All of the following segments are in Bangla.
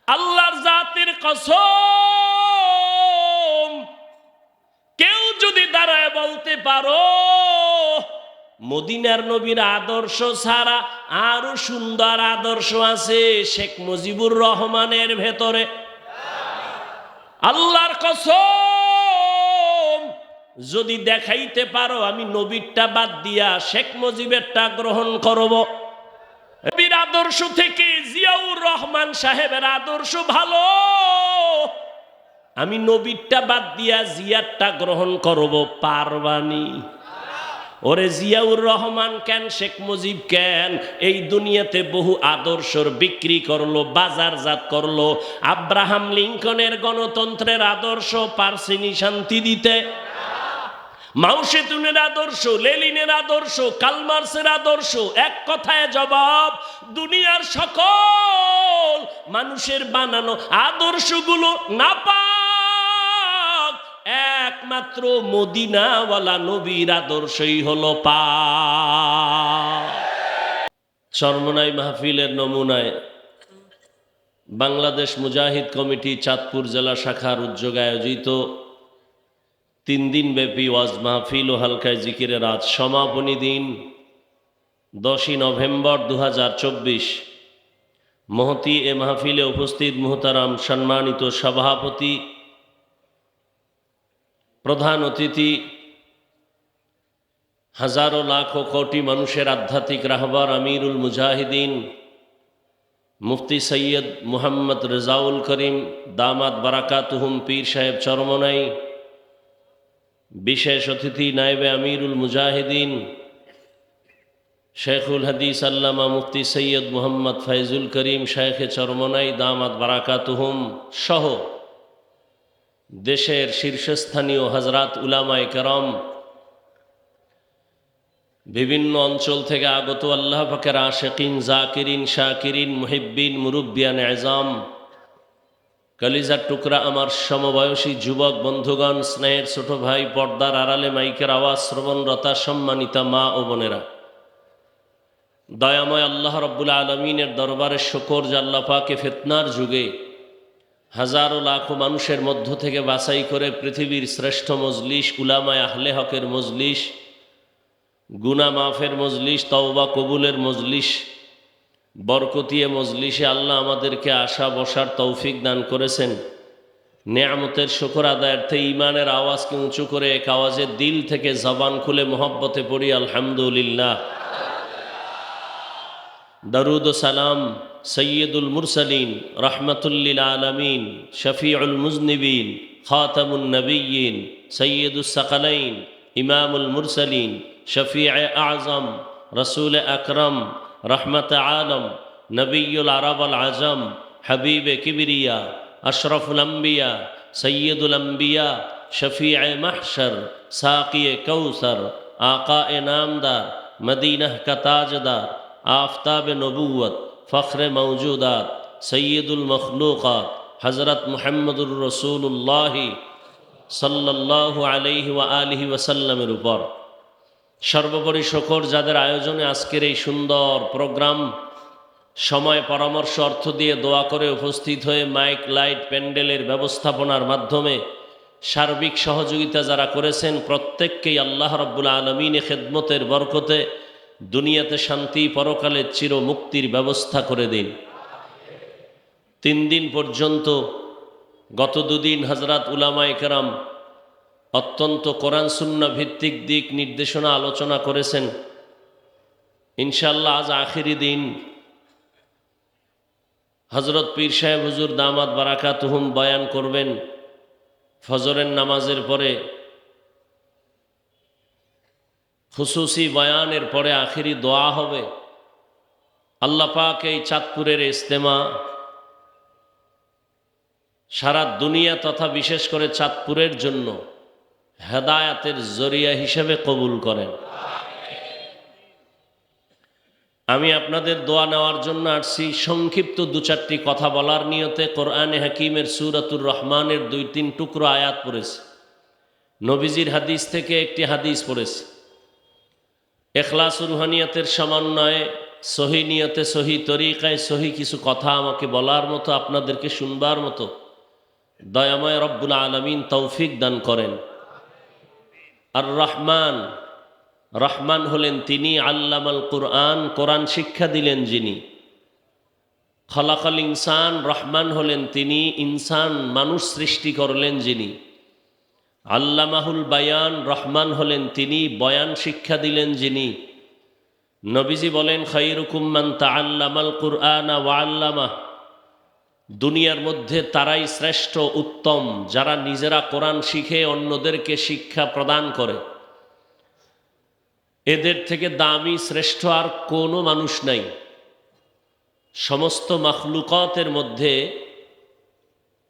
আল্লাহর জাতের কসম, কেউ যদি দাঁড়ায় বলতে পারো মদিনার নবীর আদর্শ ছাড়া আরো সুন্দর আদর্শ আছে শেখ মুজিবুর রহমানের ভেতরে, আল্লাহর কসম যদি দেখাইতে পারো, আমি নবীরটা বাদ দিয়া শেখ মুজিবেরটা গ্রহণ করব। নবীর আদর্শ থেকে জিয়াউর রহমান সাহেবের আদর্শ ভালো, আমি নবীরটা বাদ দিয়া জিয়ারটা গ্রহণ করব, পারবানি? ওরে জিয়াউর রহমান কেন, শেখ মুজিব কেন, এই দুনিয়াতে বহু আদর্শর বিক্রি করলো, বাজারজাত করলো। আব্রাহাম লিঙ্কনের গণতন্ত্রের আদর্শ পারসিনি শান্তি দিতে, মাও সেতুনের আদর্শ, লেনিনের আদর্শ, কালমার্সের আদর্শ, এক কথায় জবাব, দুনিয়ার সকল মানুষের বানানো আদর্শগুলো নাপাক, একমাত্র মদিনাওয়ালা নবীর আদর্শই হলো পাক। চরমনাই মাহফিলের নমুনায় বাংলাদেশ মুজাহিদ কমিটি চাঁদপুর জেলা শাখার উদ্যোগে আয়োজিত 3 দিন ব্যাপী ওয়াজ মাহফিল ও হালকায় জিকিরের আজ সমাপনী দিন 10ই নভেম্বর 2024। মহতি এ মাহফিলে উপস্থিত মুহতারাম সম্মানিত সভাপতি, প্রধান অতিথি, হাজারো লাখ ও কোটি মানুষের আধ্যাত্মিক রাহবার আমিরুল মুজাহিদিন মুফতি সৈয়দ মুহাম্মদ রেজাউল করিম দামাত বারাকাতুহুম পীর সাহেব চরমনাই, বিশেষ অতিথি নায়েবে আমিরুল মুজাহিদিন শেখুল হাদিস আল্লামা মুফতি সৈয়দ মুহাম্মদ ফয়জুল করিম শেখে চরমনাই দামাত বারাকাতুহুম সহ দেশের শীর্ষস্থানীয় হজরত উলামায়ে কেরাম, বিভিন্ন অঞ্চল থেকে আগত আল্লাহ পাকের আশিকিন, জাকিরিন, শাকিরিন, মুহিব্বিন, মুরব্বিয়ান এজাম, কলিজার টুকরা আমার সমবয়সী যুবক বন্ধুগণ, স্নেহের ছোট ভাই, পর্দার আড়ালে মাইকের আওয়াজ শ্রবণরতা সম্মানিতা মা ও বোনেরা, দয়াময় আল্লাহ রব্বুল আলমিনের দরবারে শুকর যে আল্লাহ পাকে ফিতনার যুগে হাজারো লাখো মানুষের মধ্য থেকে বাছাই করে পৃথিবীর শ্রেষ্ঠ মজলিস, উলামায়ে আহলে হকের মজলিস, গুনাহ মাফের মজলিস, তওবা কবুলের মজলিস, বরকতিয়ে মজলিসে আল্লাহ আমাদেরকে আসা বসার তৌফিক দান করেছেন। নেয়ামতের শুকর আদায়ার্থে ঈমানের আওয়াজকে উঁচু করে এক আওয়াজে দিল থেকে জবান খুলে মোহব্বতে পড়ি আলহামদুলিল্লাহ। দরুদ ও সালাম সৈয়দুল মুরসালিন, রহমতুল্লিল আলমিন, শফিউল মুজনিবিন, খাতামুন নবিয়্যিন, সৈয়দুস সাকালাইন, ইমামুল মুরসালিন, শফিয়ে আজম, রসুল আকরম, রহমত আলম, নবিয়ুল আরব আল আজম, হাবিব কিবরিয়া, আশরফুল আম্বিয়া, সৈয়দুল আম্বিয়া, শফিয়ে মাহশর, সাকিয়ে কৌসর, আকায়ে নামদার, মদীনাহ কা তাজদার, आफताब नबूवत, फ़ख्र मौजूदात, सैयदुल मखलूक़ात, हज़रत मुहम्मदुर रसूलुल्लाह सल्लल्लाहु अलैहि व आलिहि वसल्लमेर উপর সর্বোপরি শুকর যাদের আয়োজনে আজকের এই সুন্দর প্রোগ্রাম, সময় পরামর্শ অর্থ দিয়ে দোয়া করে উপস্থিত হয়ে মাইক লাইট প্যান্ডেলের ব্যবস্থাপনার মাধ্যমে সার্বিক সহযোগিতা যারা করেছেন, প্রত্যেককেই আল্লাহ রাব্বুল আলামিনের খেদমতের বরকতে দুনিয়াতে শান্তি, পরকালে চির মুক্তির ব্যবস্থা করে দিন। 3 দিন পর্যন্ত গত 2 দিন হযরত উলামায়ে কেরাম অত্যন্ত কোরআন সুন্নাহ ভিত্তিক দিক নির্দেশনা আলোচনা করেছেন। ইনশাআল্লাহ আজ আখেরি দিন, হযরত পীর সাহেব হুজুর দামাত বারাকাতুহুম বয়ান করবেন। ফজরের নামাজের পরে খুসুসি বয়ানের পরে আখেরি দোয়া হবে। আল্লাহ পাক এই চাঁদপুরের ইজতেমা সারা দুনিয়া তথা বিশেষ করে চাঁদপুরের জন্য হেদায়াতের জরিয়া হিসেবে কবুল করেন। আমি আপনাদের দোয়া নেওয়ার জন্য আসছি। সংক্ষিপ্ত 2-4টি কথা বলার নিয়তে কোরআনে হাকিমের সূরাতুর রহমানের 2-3 টুকরো আয়াত পড়েছি, নবীজির হাদিস থেকে একটি হাদিস পড়েছি। ইখলাস ও রুহানিয়াতের সমন্বয়ে সহি নিয়তে, সহি তরিকায়, সহি কিছু কথা আমাকে বলার মতো, আপনাদেরকে শুনবার মতো দয়াময় রব্বুল আলামিন তৌফিক দান করেন। আর রহমান, রহমান হলেন তিনি, আল্লামাল কুরআন, কোরআন শিক্ষা দিলেন যিনি। খলাকাল ইনসান, রহমান হলেন তিনি, ইনসান মানুষ সৃষ্টি করলেন যিনি। আল্লামাহুল বায়ান, রহমান হলেন তিনি, বয়ান শিক্ষা দিলেন যিনি। নবীজি বলেন খায়রুকুম মান তাআল্লামাল কুরআনা ওয়া আল্লামাহ, দুনিয়ার মধ্যে তারাই শ্রেষ্ঠ, উত্তম যারা নিজেরা কোরআন শিখে অন্যদেরকে শিক্ষা প্রদান করে। এদের থেকে দামি শ্রেষ্ঠ আর কোনো মানুষ নাই। সমস্ত মাখলুকাতের মধ্যে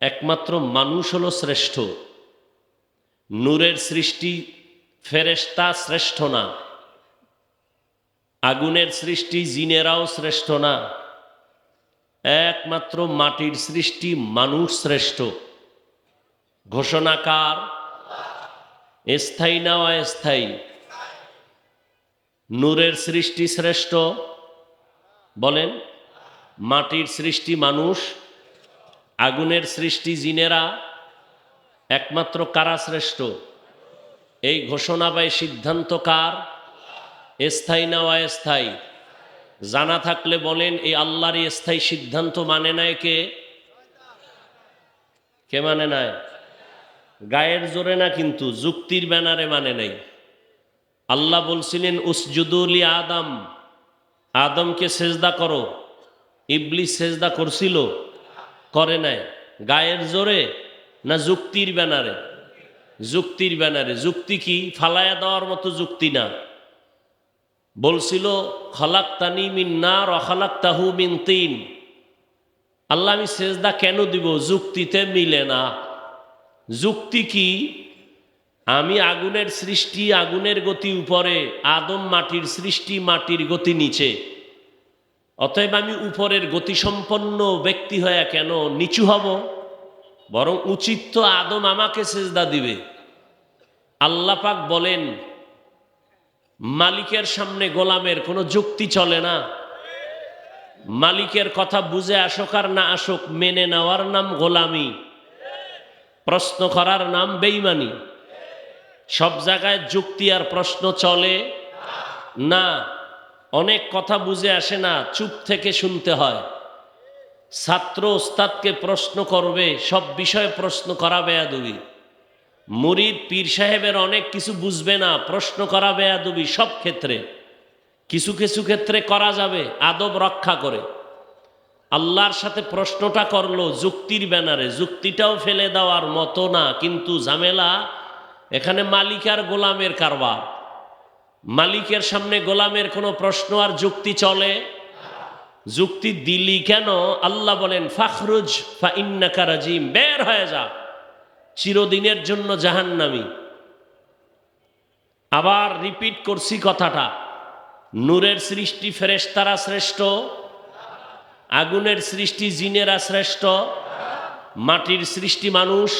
একমাত্র মানুষ হলো শ্রেষ্ঠ। নূরের সৃষ্টি ফেরেশতা শ্রেষ্ঠ না, আগুনের সৃষ্টি জিনেরাও শ্রেষ্ঠ না, একমাত্র মাটির সৃষ্টি মানুষ শ্রেষ্ঠ। ঘোষণাকার স্থায়ী না অস্থায়ী? নূরের সৃষ্টি শ্রেষ্ঠ বলেন, মাটির সৃষ্টি মানুষ, আগুনের সৃষ্টি জিনেরা, একমাত্র কারা শ্রেষ্ঠ? এই ঘোষণা বা সিদ্ধান্ত কার? স্থায়ী না অস্থায়ী? জানা থাকলে বলেন, এই আল্লাহরই স্থায়ী সিদ্ধান্ত মানে নাই কে? কে মানে নাই? গায়ের জোরে না, কিন্তু যুক্তির ব্যানারে মানে নাই। আল্লাহ বলছিলেন উসজুদু লি আদম, আদমকে সেজদা করো। ইবলিস সেজদা করছিল? করে নাই। গায়ের জোরে না যুক্তির ব্যানারে? যুক্তির ব্যানারে। যুক্তি কি? ফালায়া দেওয়ার মতো যুক্তি না। বলছিল খলাকতানি মিন নার ওয়া খলাকতাহু মিন তিন, আল্লাহ আমি সেজদা কেন দিব? যুক্তিতে মিলে না। যুক্তি কি? আমি আগুনের সৃষ্টি, আগুনের গতি উপরে, আদম মাটির সৃষ্টি, মাটির গতি নিচে। অতএব আমি উপরের গতিসম্পন্ন ব্যক্তি হয়ে কেন নিচু হব? বরং উচিত তো আদম আমাকে সেজদা দিবে। আল্লাহ পাক বলেন মালিকের সামনে গোলামের কোনো যুক্তি চলে না। মালিকের কথা বুঝে আসুক আর না আসুক, মেনে নেওয়ার নাম গোলামি, প্রশ্ন করার নাম বেঈমানি। সব জায়গায় যুক্তি আর প্রশ্ন চলে না। অনেক কথা বুঝে আসে না, চুপ থেকে শুনতে হয়। ছাত্র ওস্তাদকে প্রশ্ন করবে, সব বিষয়ে প্রশ্ন করা বেয়াদবি। মুরিদ পীর সাহেবের অনেক কিছু বুঝবে না, প্রশ্ন করা বেয়াদবি। সব ক্ষেত্রে, কিছু কিছু ক্ষেত্রে করা যাবে আদব রক্ষা করে। আল্লাহর সাথে প্রশ্নটা করলো যুক্তির ব্যানারে, যুক্তিটাও ফেলে দেওয়ার মতো না, কিন্তু ঝামেলা এখানে মালিক আর গোলামের কারবার। মালিকের সামনে গোলামের কোনো প্রশ্ন আর যুক্তি চলে? যুক্তি দিলি কেন? আল্লাহ বলেন ফাখরুজ ফা ইন্নাকা রাজিম, বের হয়ে যা, চিরদিনের জন্য জাহান্নামী। আবার রিপিট করছি কথাটা, নূরের সৃষ্টি ফেরেশতারা শ্রেষ্ঠ, আগুনের সৃষ্টি জিনেরা শ্রেষ্ঠ, মাটির সৃষ্টি মানুষ।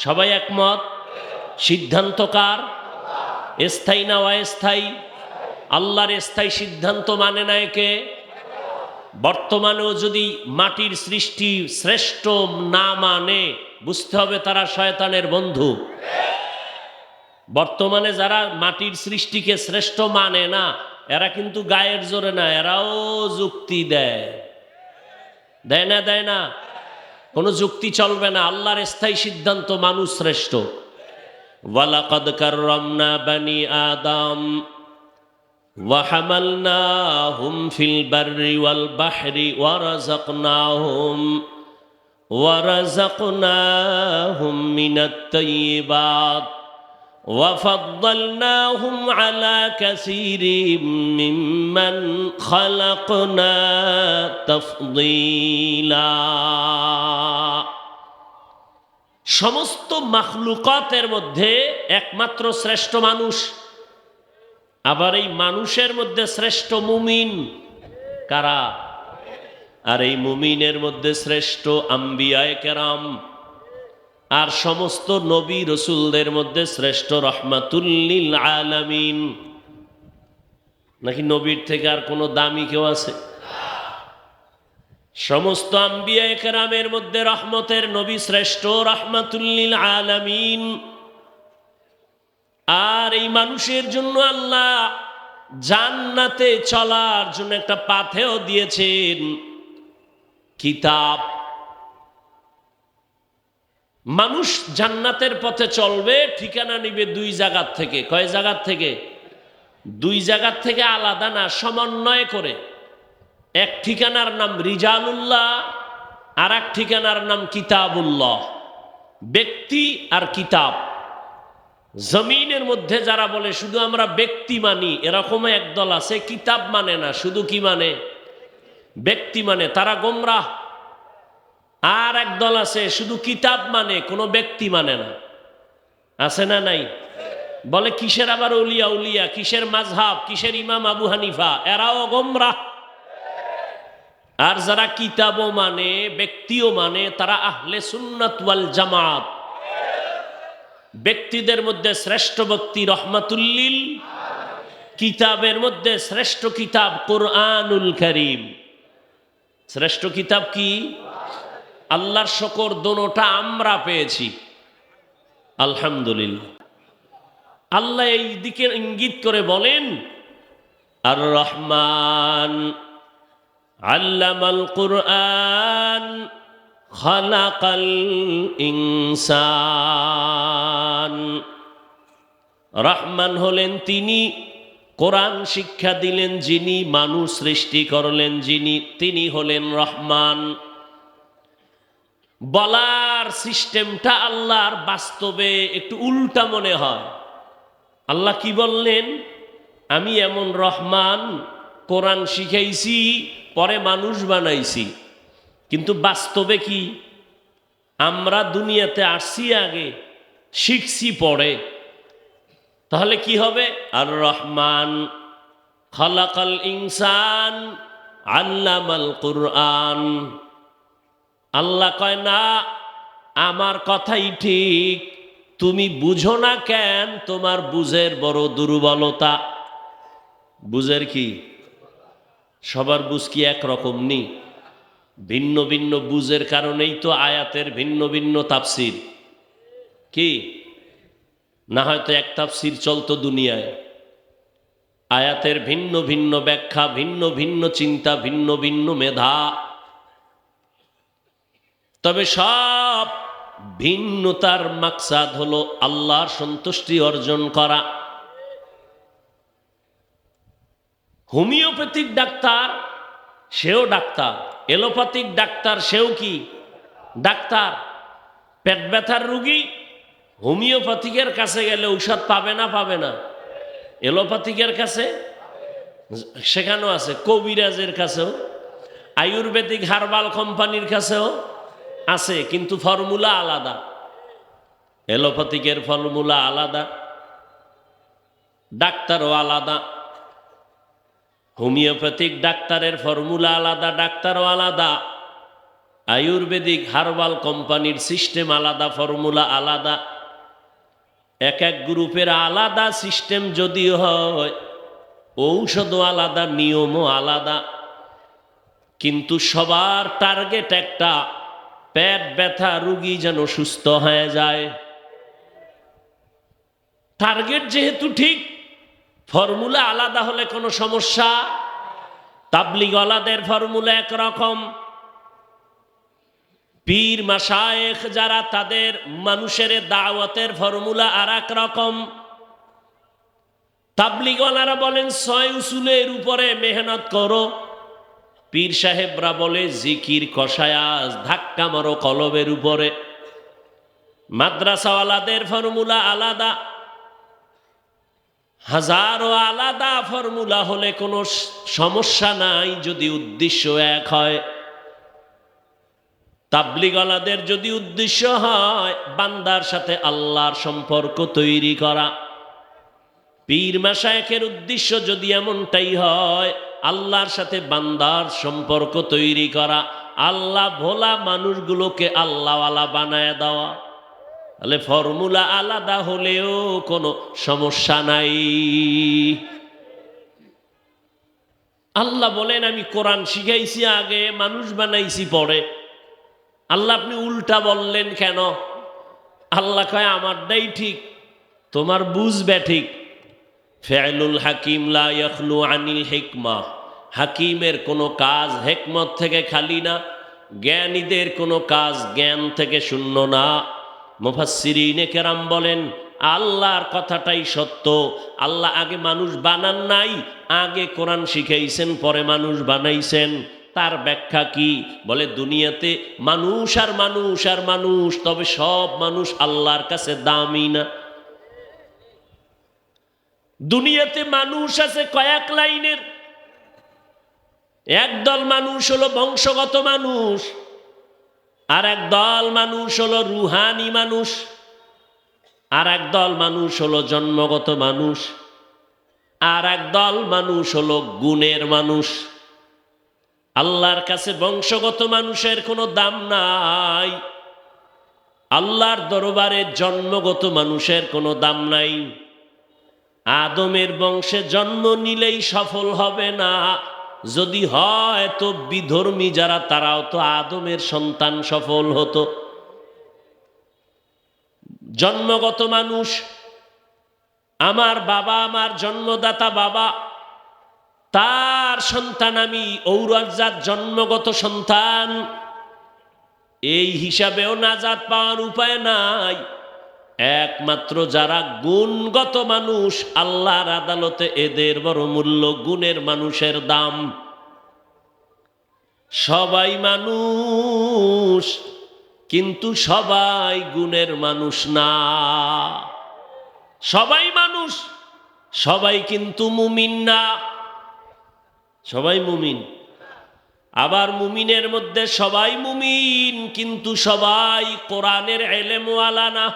সবাই একমত? সিদ্ধান্তকার? স্থায়ী না অস্থায়ী? আল্লাহর স্থায়ী সিদ্ধান্ত মানে না কে? বর্তমানেও যদি মাটির সৃষ্টি শ্রেষ্ঠ না মানে, বুঝতে হবে তারা শয়তানের বন্ধু। বর্তমানে যারা মাটির সৃষ্টিকে শ্রেষ্ঠ মানে না, এরা কিন্তু গায়ের জোরে না, এরাও যুক্তি দেয়। দেয় না? দেয় না? কোনো যুক্তি চলবে না। আল্লাহর স্থায়ী সিদ্ধান্ত মানুষ শ্রেষ্ঠ। ওয়ালাকাদ কাররামনা বানি আদম ওয়া হামালনাহুম ফিল বাররি ওয়াল বাহরি ওয়া রাযাকনাহুম মিনাত তাইয়্যিবাত ওয়া ফাদ্দালনাহুম আলা কাসীরিম মিম্মান খালাকনা তাফদীলা। সমস্ত মাখলুকাতের মধ্যে একমাত্র শ্রেষ্ঠ মানুষ। আবার এই মানুষের মধ্যে শ্রেষ্ঠ মুমিন কারা? আর এই মুমিনের মধ্যে শ্রেষ্ঠ আম্বিয়ায়ে কেরাম। আর সমস্ত নবী রসুলদের মধ্যে শ্রেষ্ঠ রহমাতুল লিল আলামিন। নাকি নবীর থেকে আর কোনো দামি কেউ আছে? সমস্ত আম্বিয়া কেরামের মধ্যে রহমতের নবী শ্রেষ্ঠ, রাহমাতুল লিল আলামিন। আর এই মানুষের জন্য আল্লাহ জান্নাতে চলার জন্য একটা পাথেও দিয়েছেন, কিতাব। মানুষ জান্নাতের পথে চলবে, ঠিকানা নিবে দুই জায়গার থেকে। কয় জায়গার থেকে? দুই জায়গার থেকে আলাদা না, সমন্বয় করে। এক ঠিকানার নাম রিজালুল্লাহ, আর এক ঠিকানার নাম কিতাবুল্লাহ। ব্যক্তি আর কিতাব। জমিনের মধ্যে যারা বলে শুধু আমরা ব্যক্তি মানি, এরকম একদল আছে, কিতাব মানে না, শুধু কি মানে? ব্যক্তি মানে, তারা গোমরাহ। আর একদল আছে শুধু কিতাব মানে, কোনো ব্যক্তি মানে না। আছে না নাই? বলে কিসের আবার উলিয়া উলিয়া, কিসের মাযহাব, কিসের ইমাম আবু হানিফা, এরাও গোমরাহ। আর যারা কিতাবও মানে, ব্যক্তিও মানে, তারা আহলে সুন্নাত ওয়াল জামাত। ব্যক্তিদের মধ্যে শ্রেষ্ঠ ব্যক্তি রহমাতুল লিল, কিতাবের মধ্যে শ্রেষ্ঠ কিতাব কোরআনুল কারীম। শ্রেষ্ঠ কিতাব কি? আল্লাহর শুকর, দোনোটা আমরা পেয়েছি, আলহামদুলিল্লাহ। আল্লাহ এই দিকে ইঙ্গিত করে বলেন, আর রহমান আল্লামাল কুরআন খালাকাল ইনসান। রহমান হলেন তিনি, কোরআন শিক্ষা দিলেন যিনি, মানুষ সৃষ্টি করলেন যিনি, তিনি হলেন রহমান। বলার সিস্টেমটা আল্লাহর বাস্তবে একটু উল্টা মনে হয়। আল্লাহ কি বললেন? আমি এমন রহমান, কোরআন শিখাইছি, পরে মানুষ বানাইছি। কিন্তু বাস্তবে কি? আমরা দুনিয়াতে আসছি আগে, শিখছি পরে। তাহলে কি হবে? আর রহমান খালাকাল ইনসান আল্লামাল কুরআন। আল্লাহ কয় না, আমার কথাই ঠিক, তুমি বুঝো না কেন? তোমার বুঝের বড় দুর্বলতা। বুঝের কি? সবার বুঝ কি একরকম নি? ভিন্ন ভিন্ন বুঝের কারণেই তো আয়াতের ভিন্ন ভিন্ন তাফসির। কি না, হয়তো এক তাফসির চলতো দুনিয়ায়। আয়াতের ভিন্ন ভিন্ন ব্যাখ্যা, ভিন্ন ভিন্ন চিন্তা, ভিন্ন ভিন্ন মেধা। তবে সব ভিন্নতার মাকসাদ হলো আল্লাহর সন্তুষ্টি অর্জন করা। হোমিওপ্যাথিক ডাক্তার, সেও ডাক্তার। এলোপ্যাথিক ডাক্তার, সেও কি ডাক্তার। পেট ব্যথার রুগী হোমিওপ্যাথিকের কাছে গেলে ঔষধ পাবে না? পাবে না? এলোপ্যাথিকের কাছে সেখানেও আছে, কবিরাজের কাছেও, আয়ুর্বেদিক হার্বাল কোম্পানির কাছেও আছে, কিন্তু ফর্মুলা আলাদা। এলোপ্যাথিকের ফর্মুলা আলাদা, ডাক্তারও আলাদা। হোমিওপ্যাথিক ডাক্তারের ফর্মুলা আলাদা, ডাক্তারও আলাদা। আয়ুর্বেদিক হার্বাল কোম্পানির সিস্টেম আলাদা, ফর্মুলা আলাদা। এক এক গ্রুপের আলাদা সিস্টেম যদিও হয়, ঔষধও আলাদা, নিয়মও আলাদা, কিন্তু সবার টার্গেট একটা, পেট ব্যথা রুগী যেন সুস্থ হয়ে যায়। টার্গেট যেহেতু ঠিক, ফর্মুলা আলাদা হলে কোনো সমস্যা। তাবলিগওয়ালাদের ফর্মুলা একরকম, পীর মাশায়েখ যারা, তাদের মানুষের দাওয়াতের ফর্মুলা আর এক রকম। তাবলিগওয়ালারা বলেন 6 উসুলের উপরে মেহনত করো, পীর সাহেবরা বলে জিকির কষায়াজ, ধাক্কা মারো কলবের উপরে। মাদ্রাসাওয়ালাদের ফর্মুলা আলাদা। হাজারো আলাদা ফর্মুলা হলে কোনো সমস্যা নাই, যদি উদ্দেশ্য এক হয়। তাবলিগওয়ালাদের যদি উদ্দেশ্য হয় বান্দার সাথে আল্লাহর সম্পর্ক তৈরি করা, পীর মাশায়েখের উদ্দেশ্য যদি এমনটাই হয় আল্লাহর সাথে বান্দার সম্পর্ক তৈরি করা, আল্লাহ ভোলা মানুষগুলোকে আল্লাহওয়ালা বানায় দেওয়া, তাহলে ফর্মুলা আলাদা হলেও কোনো সমস্যা নাই। আল্লাহ বলেন আমি কোরআন শিখাইছি আগে, মানুষ বানাইছি পরে। আল্লাহ আপনি উল্টা বললেন কেন? আল্লাহ কয় আমারটাই ঠিক, তোমার বুঝবে ঠিক। ফেলুল হাকিম লা ইয়াখলু আনিল হিকমা, হাকিমের কোনো কাজ হেকমত থেকে খালি না, জ্ঞানীদের কোনো কাজ জ্ঞান থেকে শূন্য না। মুফাসসিরিনে কেরাম বলেন আল্লাহর কথাটাই সত্য। আল্লাহ আগে মানুষ বানান নাই, আগে কোরআন শিখাইছেন পরে মানুষ বানাইছেন। তার ব্যাখ্যা কি? বলে দুনিয়াতে মানুষ আর মানুষ আর মানুষ, তবে সব মানুষ আল্লাহর কাছে দামি না। দুনিয়াতে মানুষ আছে কয়েক লাইনের। একদল মানুষ হলো বংশগত মানুষ, আর একদল মানুষ হলো রুহানি মানুষ, আর একদল মানুষ হলো জন্মগত মানুষ, আর একদল মানুষ হলো গুণের মানুষ। আল্লাহর কাছে বংশগত মানুষের কোনো দাম নাই, আল্লাহর দরবারে জন্মগত মানুষের কোনো দাম নাই। আদমের বংশে জন্ম নিলেই সফল হবে না, যদি হয় তো বিধর্মী যারা তারাও তো আদমের সন্তান, সফল হতো। জন্মগত মানুষ, আমার বাবা, আমার জন্মদাতা বাবা, তার সন্তান আমি, ঔরজাত জন্মগত সন্তান, এই হিসাবেও নাজাত পাওয়ার উপায় নাই। একমাত্র যারা গুণগত মানুষ, আল্লাহর আদালতে এদের বড় মূল্য, গুণের মানুষের দাম। সবাই মানুষ কিন্তু সবাই গুণের মানুষ না। সবাই মানুষ, সবাই কিন্তু মুমিন না। সবাই মুমিন, আবার মুমিনের মধ্যে সবাই মুমিন কিন্তু সবাই কোরআনের ইলমওয়ালা না।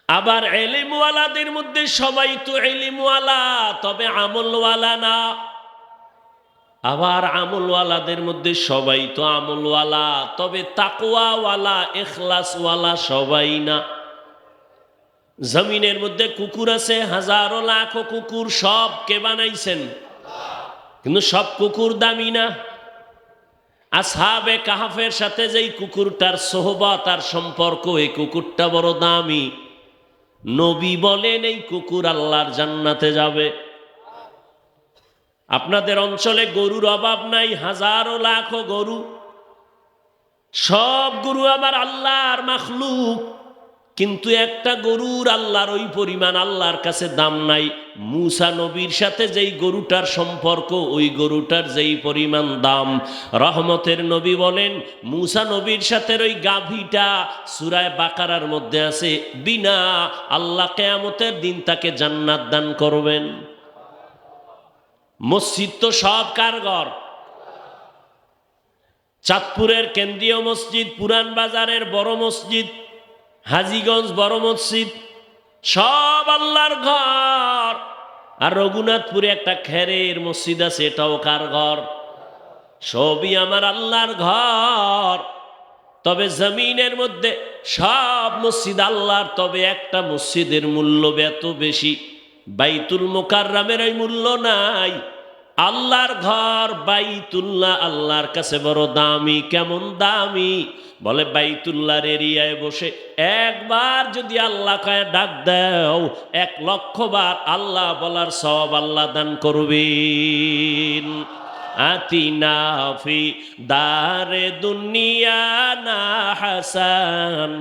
আবার ইলমওয়ালাদের মধ্যে সবাই তো ইলমওয়ালা, তবে আমলওয়ালা না। আবার আমলওয়ালাদের মধ্যে সবাই তো আমলওয়ালা, তবে তাকওয়াওয়ালা, ইখলাসওয়ালা সবাই না। জমিনের মধ্যে কুকুর আছে, হাজারো লাখো কুকুর, সব কে বানাইছেন? কিন্তু সব কুকুর দামি না। আসহাবে কাহাফের সাথে যেই কুকুরটার সোহবত আর সম্পর্ক, এই কুকুরটা বড় দামি। নবী বলেন এই কুকুর আল্লাহর জান্নাতে যাবে। আপনাদের অঞ্চলে গরুর অভাব নাই, হাজারো লাখো গরু, সব গরু আবার আল্লাহর মাখলুক, কিন্তু একটা গরুর আল্লাহর ওই পরিমাণ আল্লাহর কাছে দাম নাই। মুসা নবীর সাথে যেই গরুটার সম্পর্ক, ওই গরুটার যেই পরিমাণ দাম। রহমতের নবী বলেন মুসা নবীর সাথে ওই গাভীটা সূরা বাকারার মধ্যে আছে, বিনা আল্লাহ কিয়ামতের দিন তাকে জান্নাত দান করবেন। মসজিদ তো সব কার ঘর? চাঁদপুরের কেন্দ্রীয় মসজিদ, পুরান বাজারের বড় মসজিদ, হাজীগঞ্জ বড় মসজিদ, সব আল্লাহর ঘর। আর রঘুনাথপুরে একটা খেরের মসজিদ আছে, এটাও কার ঘর? সবই আমার আল্লাহর ঘর। তবে জমিনের মধ্যে সব মসজিদ আল্লাহর, তবে একটা মসজিদের মূল্য এত বেশি, বাইতুল মুকাররমের ওই মূল্য নাই। আল্লাহর ঘর বাইতুল্লাহ আল্লাহর কাছে বড় দামি। কেমন দামি? বলে বাইতুল্লাহর এরিয়ায় বসে একবার যদি আল্লাহ কয়ে ডাক দাও, 1,00,000 বার আল্লাহ বলার সওয়াব আল্লাহ দান করবেন। আতিনা ফি দারে দুনিয়া না হাসান,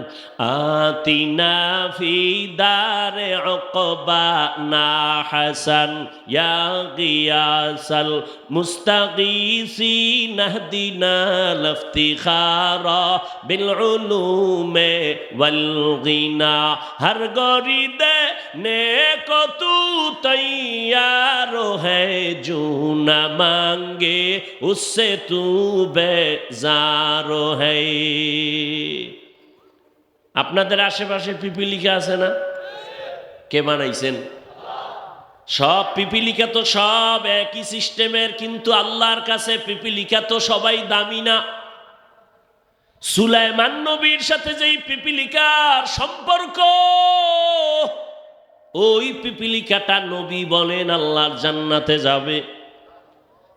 আতিনা ফি দারে উকবা না হাসান, ইয়া গিয়াসাল মুস্তাগীসিন নাহদিনা লফতিখারা বিল উলুমে ওয়াল গিনা। হর গরিদে নেকো তু তৈয়ার হ্যায়, জু না মাঙ্গে উসসে তু বেজার হ্যায়। আপনাদের আশেপাশে পিপিলিকা আছে না? কে বানাইছেন? সব পিপিলিকা তো সব একই সিস্টেমের, কিন্তু আল্লাহর কাছে পিপিলিকা তো সবাই দামি না। সুলাইমান নবীর সাথে যেই পিপিলিকার সম্পর্ক, ওই পিপিলিকাটা নবী বলেন আল্লাহর জান্নাতে যাবে।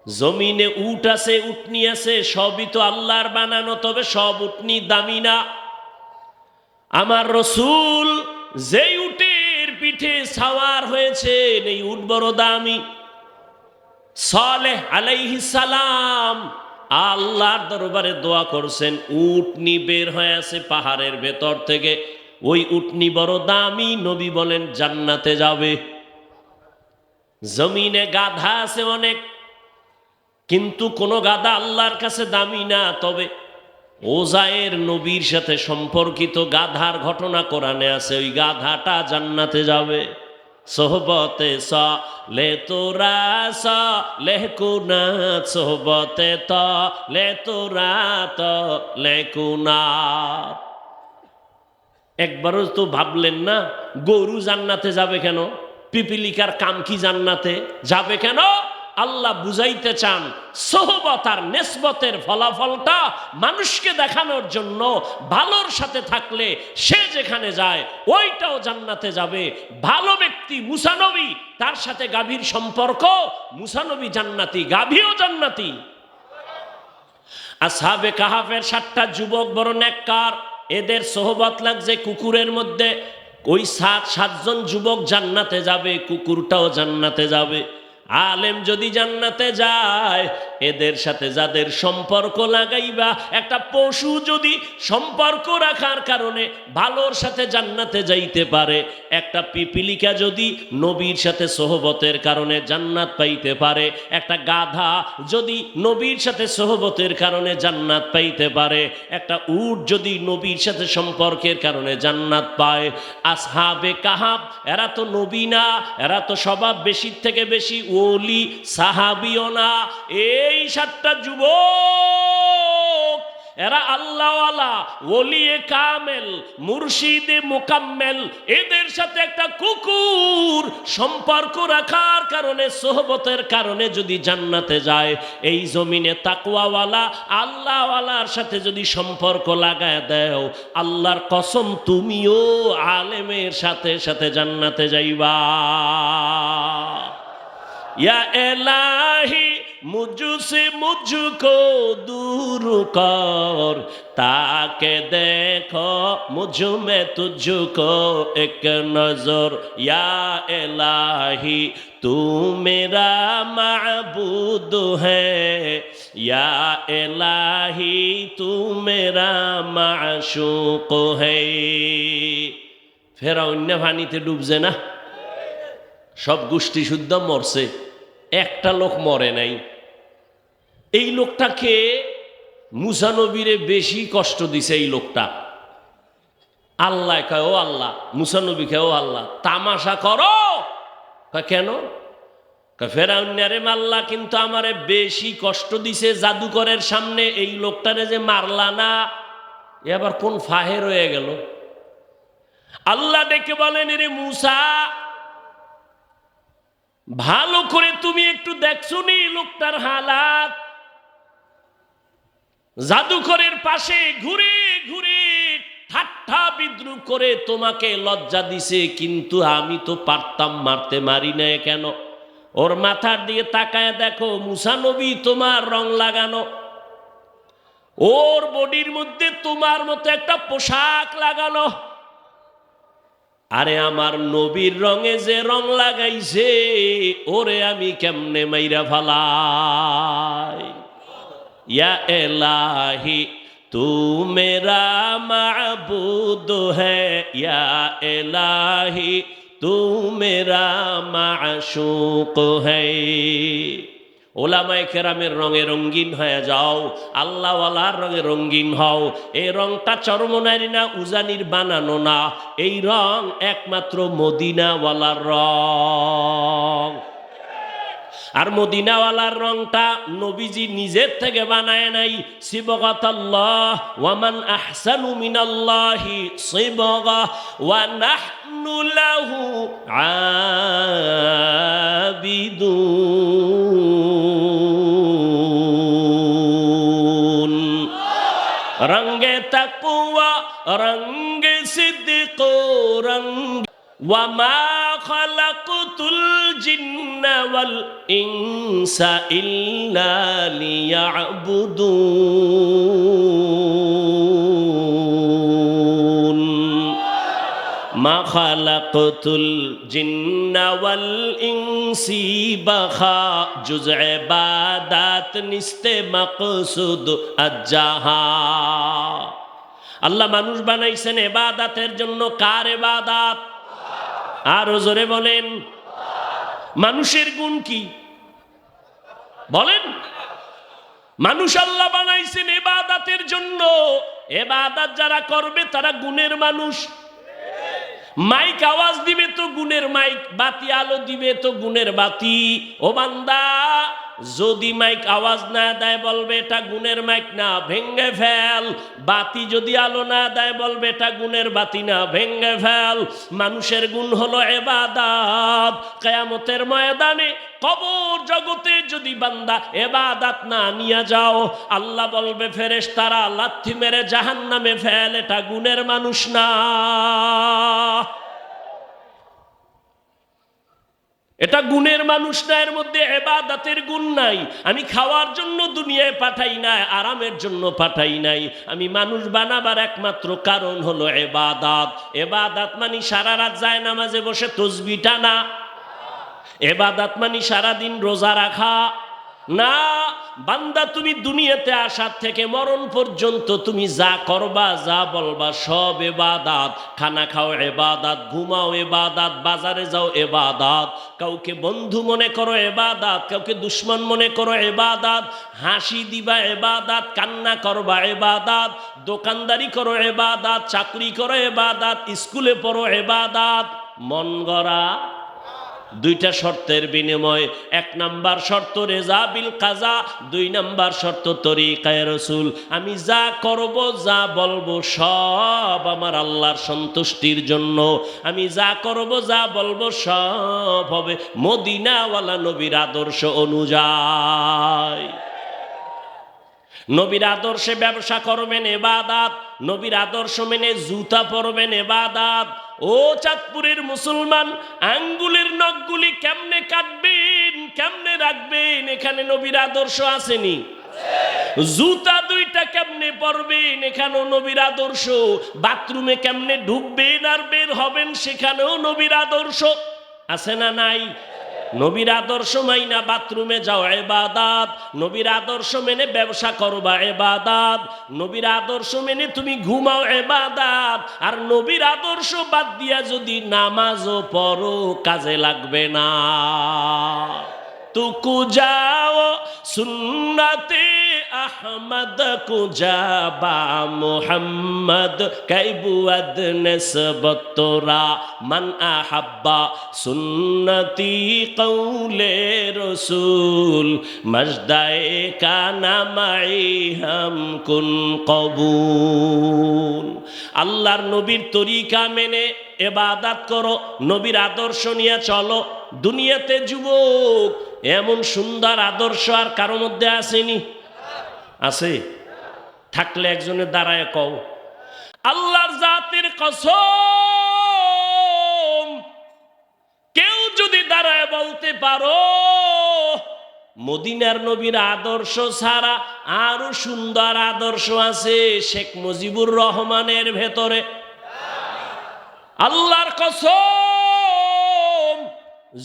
জমিনে উট আছে, উটনি আছে, সবই তো আল্লাহর বানানো, তবে সব উটনি দামি না। আমার রসুল যেই উটের পিঠে সাওয়ার হয়েছেন এই উট বড় দামি। সালেহ আলাইহিস সালাম আল্লাহর দরবারে দোয়া করছেন, উটনি বের হয়ে আছে পাহাড়ের ভেতর থেকে, ওই উটনি বড় দামি, নবী বলেন জান্নাতে যাবে। জমিনে গাধা আছে অনেক, কিন্তু কোন গাধা আল্লাহর কাছে দামি না। তবে ওজায়ের নবীর সাথে সম্পর্কিত গাধার ঘটনা কোরআনে আছে, ওই গাধাটা জান্নাতে যাবে। সোহবতে লে তোরা লেকুনা, সোহবতে লে তোরা লেকুনা। একবারও তো ভাবলেন না গরু জান্নাতে যাবে কেন? পিপিলিকার কাম কি জান্নাতে যাবে কেন? আল্লাহ বুঝাইতে চান সোহবত আর নেসবতের ফলাফলটা মানুষকে দেখানোর জন্য, ভালোর সাথে থাকলে সে যেখানে যায় ওইটাও জান্নাতে যাবে। ভালো ব্যক্তি মুসা নবী, তার সাথে গাভীর সম্পর্ক, মুসা নবী জান্নাতি, গাভীও জান্নাতি। আসহাবে কাহাফের 7টা যুবক বড় নেককার, এদের সোহবত লাগছে কুকুরের মধ্যে। ওই 7জন যুবক জান্নাতে যাবে, কুকুরটাও জান্নাতে যাবে। আলেম যদি জান্নাতে যায়, এদের সাথে যাদের সম্পর্ক লাগাইবা, একটা পশু যদি সম্পর্ক রাখার কারণে ভালোর সাথে জান্নাতে যাইতে পারে, একটা পিপিলিকা যদি নবীর সাথে সোহবতের কারণে জান্নাত পাইতে পারে, একটা গাধা যদি নবীর সাথে সোহবতের কারণে জান্নাত পাইতে পারে, একটা উট যদি নবীর সাথে সম্পর্কের কারণে জান্নাত পায়, আসহাবে কাহাফ এরা তো নবী না, এরা তো স্বভাব বেশির থেকে বেশি ওলি সাহাবিও না। এই 7টা যুবক এরা আল্লাহওয়ালা, ওলিয়ে কামেল, মুর্শিদে মোকাম্মেল। এদের সাথে একটা কুকুর সম্পর্ক রাখার কারণে, সোহবতের কারণে যদি জান্নাতে যায়, এই জমিনে তাকওয়াওয়ালা আল্লাহওয়ালার সাথে যদি সম্পর্ক লাগায় দেও, আল্লাহর কসম তুমিও আলেমের সাথে সাথে জান্নাতে যাইবা। या इलाही मुझसे मुझको दूर कर, ताके देखो मुझ में तुझको एक नजर। या इलाही तू मेरा माबूद है, या इलाही तू मेरा माशूक है। ফেরাউন পানিতে ডুবছে না, সব গোষ্ঠী শুদ্ধ মরছে, একটা লোক মরে নাই। এই লোকটাকে মুসা নবীরে বেশি কষ্ট দিছে এই লোকটা। আল্লাহ কয়, ও আল্লাহ, মুসা নবী কয়, ও আল্লাহ তামাশা করো। কয় কেন? কয় ফেরাউন্নারে মারলা, কিন্তু আমারে বেশি কষ্ট দিছে জাদুকরের সামনে। এই লোকটারে যে মারলা না, এ আবার কোন ফাহের হয়ে গেল? আল্লাহ ডেকে বলেন, রে মুসা, ভালো করে তুমি একটু দেখছো নি লোকটার হালাত? জাদুকরের পাশে ঘুরে ঘুরে ঠাট্টা বিদ্রুপ করে তোমাকে লজ্জা দিছে, কিন্তু আমি তো পারতাম মারতে, মারি নাই কেন? ওর মাথার দিকে তাকায় দেখো, মুসা নবী তোমার রং লাগানো, ওর বডির মধ্যে তোমার মতো একটা পোশাক লাগানো। আরে আমার নবীর রঙে যে রং লাগাইছে, ওরে আমি কেমনে মাইরা ফালাই। ইয়া ইলাহি তু মেরা মাবুদ হ্যায়, ইয়া ইলাহি তু মেরা মাশূক হ্যায়। ওলামায়ে কেরামের রঙে রঙিন হয়ে যাও, আল্লাহওয়ালার রঙে রঙিন হও। এই রংটা চরমনারী না, উজানির বানানো না, এই রং একমাত্র মদিনাওয়ালার রং। আর মদিনাওয়ালার রংটা নবীজি নিজের থেকে বানায় নাই। সিবগাতাল্লাহ ওয়া মান আহসানু মিনাল্লাহি সিবগা ওয়া নাহনু লাহু আবিদুন। রঙ্গে তাকওয়া রঙ্গে সিদ্দিক রঙ্গে ওয়ামা খালাকতুল জিন্না ওয়াল ইনসা ইল্লা লিয়াবুদুন মা খালাকতুল জিন্না ওয়াল ইনসি বাখা জুজ ইবাদাত নিস্তে মাকসুদ আজ্জাহা। আল্লাহ মানুষ বানাইছেন ইবাদতের জন্য। কার ইবাদত? আরো জোরে বলেন। মানুষের গুণ কি বলেন? মানুষ আল্লাহ বানাইছেন ইবাদতের জন্য। ইবাদত যারা করবে তারা গুণের মানুষ। মাইক আওয়াজ দিবে তো গুণের মাইক, বাতি আলো দিবে তো গুণের বাতি। ও বান্দা, যদি মাইক আওয়াজ না দেয় বলবে এটা গুণের মাইক না, ভেঙ্গে ফেল। বাতি যদি আলো না দেয় বলবে এটা গুণের বাতি না, ভেঙ্গে ফেল। মানুষের গুণ হলো ইবাদত। কিয়ামতের ময়দানে কবর জগতে যদি বান্দা ইবাদত না নিয়ে যাও, আল্লাহ বলবে ফেরেশতারা লাথি মেরে জাহান্নামে ফেল, এটা গুণের মানুষ না। এটা গুণের মানুষ না, এর মধ্যে ইবাদতের গুণ নাই। আমি খাওয়ার জন্য দুনিয়ায় পাঠাই নাই, আরামের জন্য পাঠাই নাই। আমি মানুষ বানাবার একমাত্র কারণ হলো ইবাদত। ইবাদত মানে সারা রাত যায় নামাজে বসে তাসবিহ টানা। ইবাদত মানে সারাদিন রোজা রাখা না। বান্দা, তুমি দুনিয়াতে আসার থেকে মরণ পর্যন্ত তুমি যা করবা, যা বলবা সব ইবাদত। খানা খাও ইবাদত, ঘুমাও ইবাদত, বাজারে যাও ইবাদত, কাউকে বন্ধু মনে করো ইবাদত, কাউকে দুশ্মন মনে করো ইবাদত, হাসি দিবা ইবাদত, কান্না করবা ইবাদত, দোকানদারি করো ইবাদত, চাকরি করো ইবাদত, স্কুলে পড়ো ইবাদত। মন গড়া দুইটা শর্তের বিনিময়। এক নাম্বার শর্ত রেজা বিল কাজা, দুই নাম্বার শর্ত তরিকায়ে রাসূল। আমি যা করব, যা বলবো সব আমার আল্লাহর সন্তুষ্টির জন্য। আমি যা করব, যা বলবো সব হবে মদিনাওয়ালা নবীর আদর্শ অনুযায়ী। নবীর আদর্শে ব্যবসা করবেন ইবাদত, নবীর আদর্শ মেনে জুতা পরবেন ইবাদত। ও চাঁদপুরের মুসলমান, আঙ্গুলের নখগুলি কেমনে কাটবেন, কেমনে রাখবেন, এখানে নবীর আদর্শ আসেনি? জুতা দুইটা কেমনে পরবেন, এখানেও নবীর আদর্শ। বাথরুমে কেমনে ঢুকবেন আর বের হবেন, সেখানেও নবীর আদর্শ আছে না নাই? নবীর আদর্শ মাইনা বাথরুমে যাও ইবাদত, নবীর আদর্শ মেনে ব্যবসা করবা ইবাদত, নবীর আদর্শ মেনে তুমি ঘুমাও ইবাদত। আর নবীর আদর্শ বাদ দিয়া যদি নামাজও পড়ো, কাজে লাগবে না। তুকু যাও সুন্নতে আহমদ কুজাবা মুহাম্মদ কাইবুয়াদ নিসবতরা মান আহাব্বা সুন্নতি কৌলে রসুল মজদায়ে কানা মাই হাম কুন কবুল। আল্লাহর নবীর তরিকা মেনে ইবাদত করো, নবীর আদর্শ নিয়ে চলো। দুনিয়াতে যুবক, এমন সুন্দর আদর্শ আর কারো মধ্যে আসেনি? আছে? থাকলে একজনের দাঁড়ায় কও। আল্লাহর জাতের কসম, কেউ যদি দাঁড়ায় বলতে পারো মদিনার নবীর আদর্শ ছাড়া আরো সুন্দর আদর্শ আছে শেখ মুজিবুর রহমানের ভেতরে, আল্লাহর কসম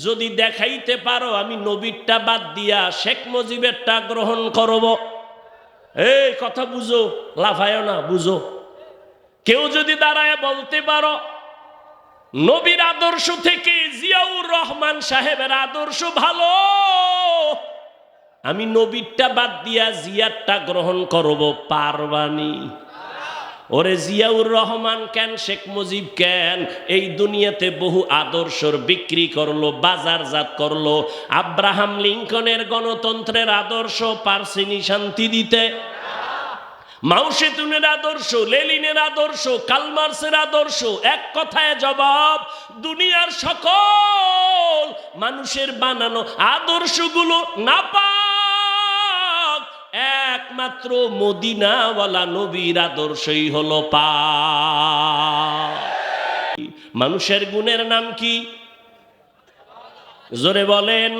যদি দেখাইতে পারো, আমি নবীরটা বাদ দিয়া শেখ মুজিবেরটা গ্রহণ করব। এই কথা বুঝো, লাফায়ও না, বুঝো। কেউ যদি দাঁড়ায় বলতে পারো নবীর আদর্শ থেকে জিয়াউর রহমান সাহেবের আদর্শ ভালো, আমি নবীরটা বাদ দিয়া জিয়ারটা গ্রহণ করব, পারবানি? ওরে জিয়াউর রহমান কেন, শেখ মুজিব কেন, এই দুনিয়াতে বহু আদর্শর বিক্রি করলো, বাজারজাত করলো। আব্রাহাম লিঙ্কনের গণতন্ত্রের আদর্শ পারছিনি শান্তি দিতে? মাও সেতুনের আদর্শ, লেনিনের আদর্শ, কালমার্সের আদর্শ, এক কথায় জবাব, দুনিয়ার সকল মানুষের বানানো আদর্শগুলো নাপাক, একমাত্র মদিনাওয়ালা নবীর আদর্শই হলো পাক। মানুষের গুণের নাম কি? জোরে বলেন।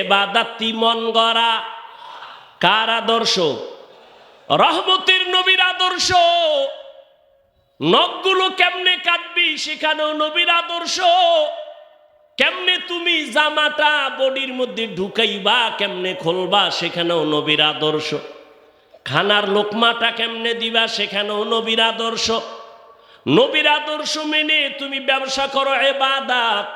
ইবাদতি মন গড়া। কার আদর্শ? রহমতের নবীর আদর্শ। নখগুলো কেমনে কাটবি সেখানেও নবীর আদর্শ। কেমনে তুমি জামাটা বডির মধ্যে ঢুকাইবা, কেমনে খুলবা সেখানেও নবীর আদর্শ। খানার লোকমাটা কেমনে দিবা সেখানেও নবীর আদর্শ। নবীর আদর্শ মেনে তুমি ব্যবসা করো ইবাদত।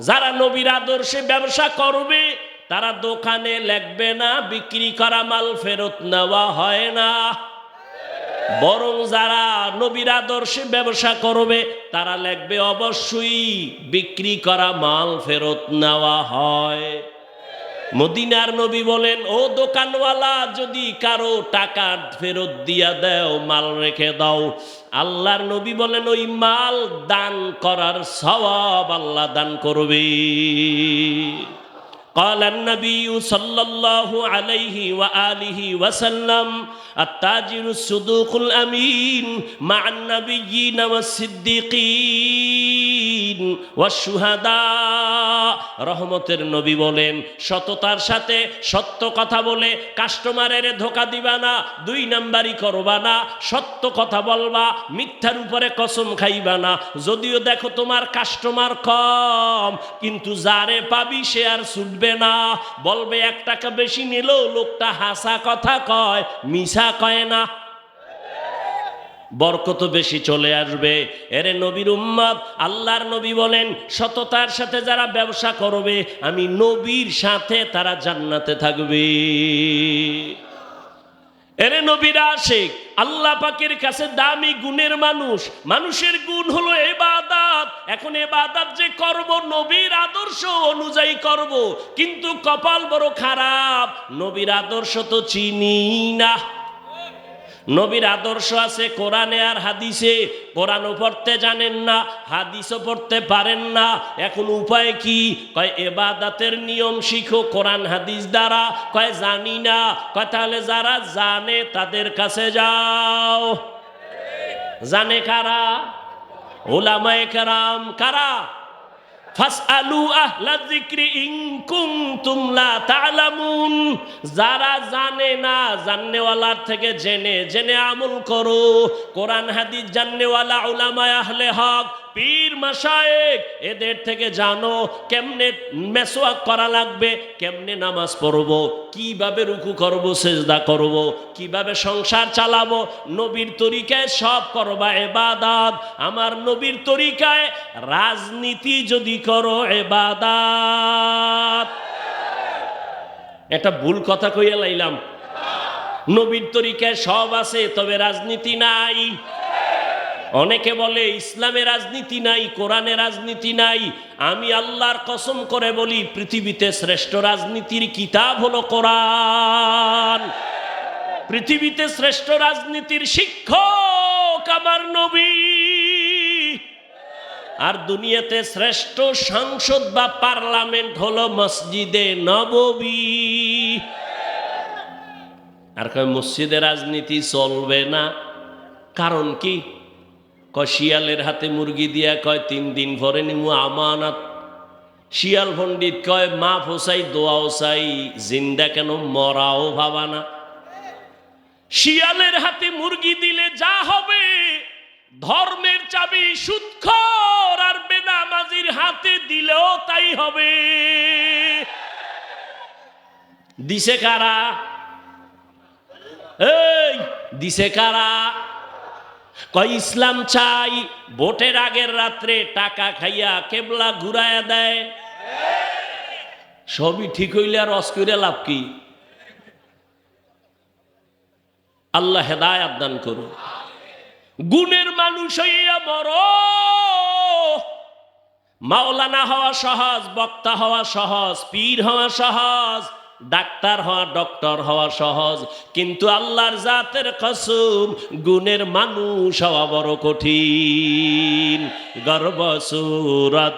যারা নবীর আদর্শে ব্যবসা করবে তারা দোকানে লিখবে না বিক্রি করা মাল ফেরত নেওয়া হয় না, বরং যারা নবীর আদর্শে ব্যবসা করবে তারা লিখবে অবশ্যই বিক্রি করা মাল ফেরত নেওয়া হয়। মদিনার নবী বলেন, ও দোকানওয়ালা, যদি কারো টাকা ফেরত দিয়া দাও, মাল রেখে দাও, আল্লাহর নবী বলেন ওই মাল দান করার সওয়াব আল্লাহ দান করবে। قال النبي صلى الله عليه وآله وسلم التاجر الصدوق الأمين مع النبيين والصديقين والشهداء। রহমতের নবী বলেন, সততার সাথে সত্য কথা বলে কাস্টমারের ধোকা দিবা না, দুই নাম্বারি করবা না, সত্য কথা বলবা, মিথ্যার উপরে কসম খাইবা না। যদিও দেখো তোমার কাস্টমার কম, কিন্তু যারে পাবি সে আর ছুটবে না, বলবে 1 টাকা বেশি নিলেও লোকটা হাসা কথা কয়, মিছা কয় না, বরকত বেশি চলে আসবে। এরে নবীর উম্মত, আল্লাহর নবী বলেন সততার সাথে যারা ব্যবসা করবে আমি নবীর সাথে তারা জান্নাতে থাকবে। এরে নবীর আশিক, আল্লাহ পাকের কাছে দামি গুণের মানুষ। মানুষের গুণ হলো ইবাদত। এখন ইবাদত যে করব নবীর আদর্শ অনুযায়ী করব, কিন্তু কপাল বড় খারাপ, নবীর আদর্শ তো চিনি না। নবীর আদর্শ আছে কোরআনে আর হাদিসে, কোরআনও পড়তে জানেন না, হাদিসও পড়তে পারেন না। এখন উপায় কি? কয় ইবাদতের নিয়ম শিখো কোরআন হাদিস দ্বারা। কয় জানি না। কয় তাহলে যারা জানে তাদের কাছে যাও। জানে কারা? উলামায়ে কেরাম। কারা? ফাসআলু আহলা যিকরি ইন কুনতুম লা তা'লামুন। যারা জানে না, জাননেওয়ালার থেকে জেনে জেনে আমল করো। কোরআন হাদিস জাননেওয়ালা উলামায়ে আহলে হক, পীর মাশায়েখ, এদের থেকে জানো কেমনে মেসওয়াক করা লাগবে, কেমনে নামাজ পড়বো, কিভাবে রুকু করব, সেজদা করব, কিভাবে সংসার চালাবো। নবীর তরিকায় সব করবা ইবাদত। আমার নবীর তরিকায় রাজনীতি যদি করো ইবাদত। একটা ভুল কথা কইয়া লাইলাম। নবীর তরিকায় সব আছে, তবে রাজনীতি নাই। অনেকে বলে ইসলামে রাজনীতি নাই, কোরআনে রাজনীতি নাই। আমি আল্লাহর কসম করে বলি, পৃথিবীতে শ্রেষ্ঠ রাজনীতির কিতাব হলো কোরআন। পৃথিবীতে শ্রেষ্ঠ রাজনীতির শিক্ষক আমার নবী। আর দুনিয়াতে শ্রেষ্ঠ সংসদ বা পার্লামেন্ট হলো মসজিদে নববী। আর কয় মসজিদে রাজনীতি চলবে না, কারণ কি? শিয়ালের হাতে মুরগি দিয়া কয় 3 দিন পরে নিমু আমানত। শিয়াল পণ্ডিত কয় মাফ হোসাই দোয়াও চাই, জিন্দা কেন মরাও ভাবা না। শিয়ালের হাতে মুরগি দিলে যা হবে, ধর্মের চাবি সুদখোর আর বেনামাজির হাতে দিলেও তাই হবে। দিছে কারা? এই দিছে কারা? কয় ইসলাম চাই, ভোটের আগের রাত্রে টাকা খাইয়া কেবলা ঘুরাইয়া দেয়। সবই ঠিক হইলে আর রস কইরা লাভ কি? আল্লাহ হেদায়েত দান করুন। গুণের মানুষ হইয়া মরো। মাওলানা হওয়া সহজ, বক্তা হওয়া সহজ, পীর হওয়া সহজ, ডাক্তার হওয়া, ডক্টর হওয়া সহজ, কিন্তু আল্লাহর জাতের কসম গুণের মানুষ হওয়া বড় কঠিন। গর্ব সুরত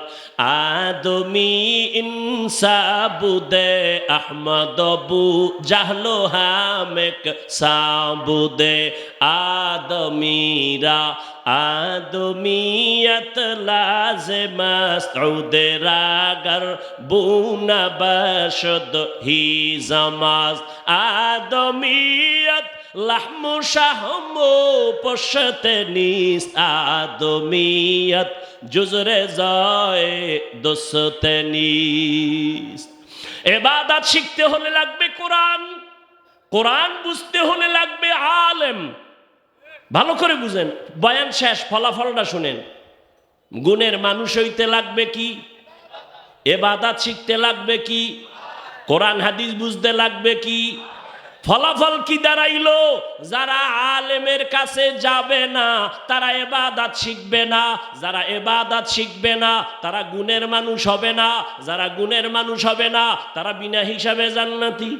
আদমি ইনসা বুদে احمد ابو جہل ہامک سابودے آدمیرا آدمیت لازم مسعود راگر بون بشد ہی زماز آدمیت لحم و شحم و پشت نیست آدمیت جز رضای دوست نیست ইবাদত শিখতে হলে লাগবে কোরআন কোরআন বুঝতে হলে লাগবে আলেম ভালো করে বুঝেন বয়ান শেষ ফলাফলটা শুনেন গুণের মানুষ হইতে লাগবে কি ইবাদত শিখতে লাগবে কি কোরআন হাদিস বুঝতে লাগবে কি ফলাফল কি দাঁড়াইলো যারা আলেমের কাছে যাবে না তারা ইবাদত শিখবে না যারা ইবাদত শিখবে না তারা গুণের মানুষ হবে না যারা গুণের মানুষ হবে না তারা বিনা হিসাবে জান্নাতি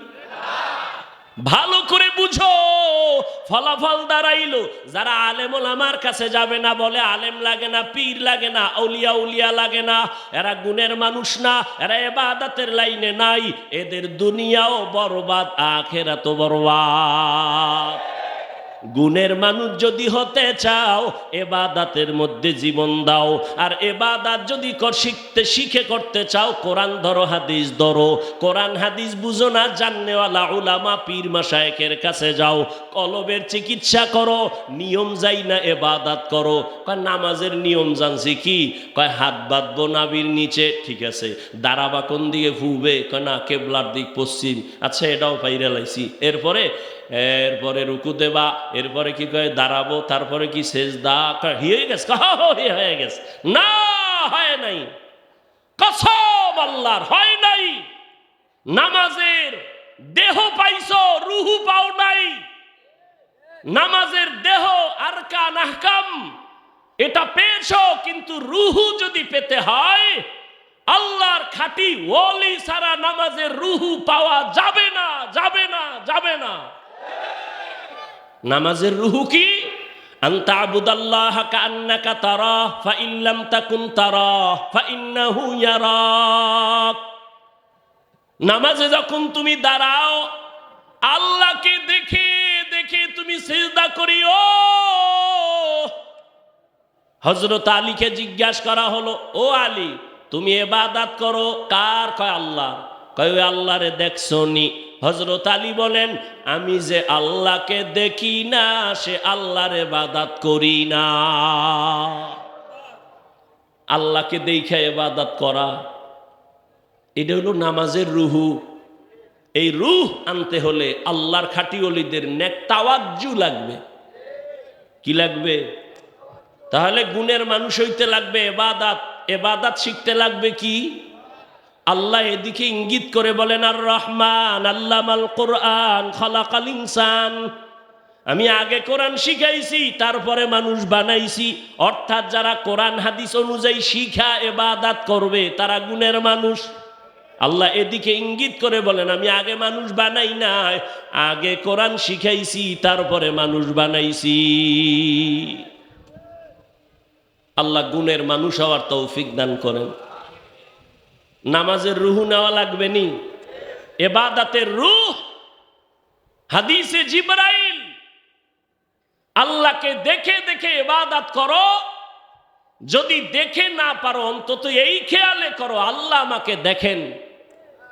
ভালো করে বুঝো ফলাফল দাঁড়াইলো যারা আলেম ওলামার কাছে যাবে না বলে আলেম লাগে না পীর লাগে না আউলিয়া উলিয়া লাগে না এরা গুণের মানুষ না এরা ইবাদতের লাইনে নাই এদের দুনিয়াও বরবাদ আখিরাতও বরবাদ গুণের মানুষ যদি হতে চাও ইবাদতের মধ্যে জীবন দাও আর ইবাদত যদি শিখে করতে চাও কোরআন ধরো হাদিস ধরো কোরআন হাদিস বুঝো না জাননেওয়ালা উলামা পীর মাশায়েখের কাছে যাও কলবের চিকিৎসা করো নিয়ম যাই না ইবাদত করো কয় নামাজের নিয়ম জানছি কি কয় হাত বাঁধবো নাভির নিচে ঠিক আছে দাঁড়াবা কোন দিকে ফুবে কয় না কেবলার দিক পশ্চিম আচ্ছা এটাও পাইরা লাইছি এরপরে রুকু দেবা এরপরে কি কয় দাঁড়াবো তারপরে কি সেজদা হয়ে গেছে হয়ে গেছে না হয় নাই কসম আল্লাহর হয় নাই নামাজের দেহ পাইছো রুহু পাও নাই নামাজের দেহ আরকান আহকাম এটা পেয়েছো কিন্তু রুহু যদি পেতে হয় আল্লাহর খাঁটি ওলি ছাড়া নামাজের রুহু পাওয়া যাবে না যাবে না যাবে না নামাজের রুহু কি আনতা আবুদাল্লাহ কান্নাকা তারাহ ফাইন লাম তাকুন তারাহ ফাইন্নাহু ইয়ারাক নামাজে যখন তুমি দাঁড়াও আল্লাহকে দেখে দেখে তুমি সিজদা করিও হযরত আলীকে জিজ্ঞাসা করা হলো ও আলী তুমি ইবাদত করো কার কয় আল্লাহ কয় ওই আল্লাহরে দেখছো নি হযরত আলী বলেন আমি যে আল্লাহকে দেখি না সে আল্লাহর ইবাদত করি না আল্লাহকে দেখে ইবাদত করা এটা হলো নামাজের রুহু এই রূহ আনতে হলে আল্লাহর খাঁটি ওলিদের নেক তাওয়াজ্জু লাগবে কি লাগবে তাহলে গুণের মানুষ হইতে লাগবে ইবাদত শিখতে লাগবে কি আল্লাহ এদিকে ইঙ্গিত করে বলেন আর রহমান আল্লামাল কোরআন খালাকাল ইনসান আমি আগে কোরআন শিখাইছি তারপরে মানুষ বানাইছি অর্থাৎ যারা কোরআন হাদিস অনুযায়ী শিখা ইবাদত করবে তারা গুণের মানুষ আল্লাহ এদিকে ইঙ্গিত করে বলেন আমি আগে মানুষ বানাই নাই আগে কোরআন শিখাইছি তারপরে মানুষ বানাইছি আল্লাহ গুণের মানুষ হওয়ার তৌফিক দান করেন নামাজের রুহু নেওয়া লাগবে নি ইবাদতের রূহ হাদিসে জিবরাইল আল্লাহকে দেখে দেখে ইবাদত করো যদি দেখে না পারো অন্তত এই খেয়ালে করো আল্লাহ আমাকে দেখেন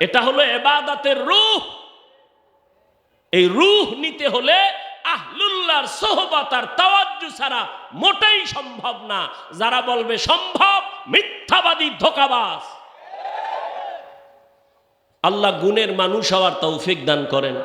এটা হলো ইবাদতের রূহ এই রূহ নিতে হলে আহলুল্লাহর সোহবত আর তাওয়াজ্জু ছাড়া মোটেই সম্ভব না যারা বলবে সম্ভব মিথ্যাবাদী ধোঁকাবাজ আল্লাহ গুণের মানুষ হওয়ার তৌফিক দান করেন।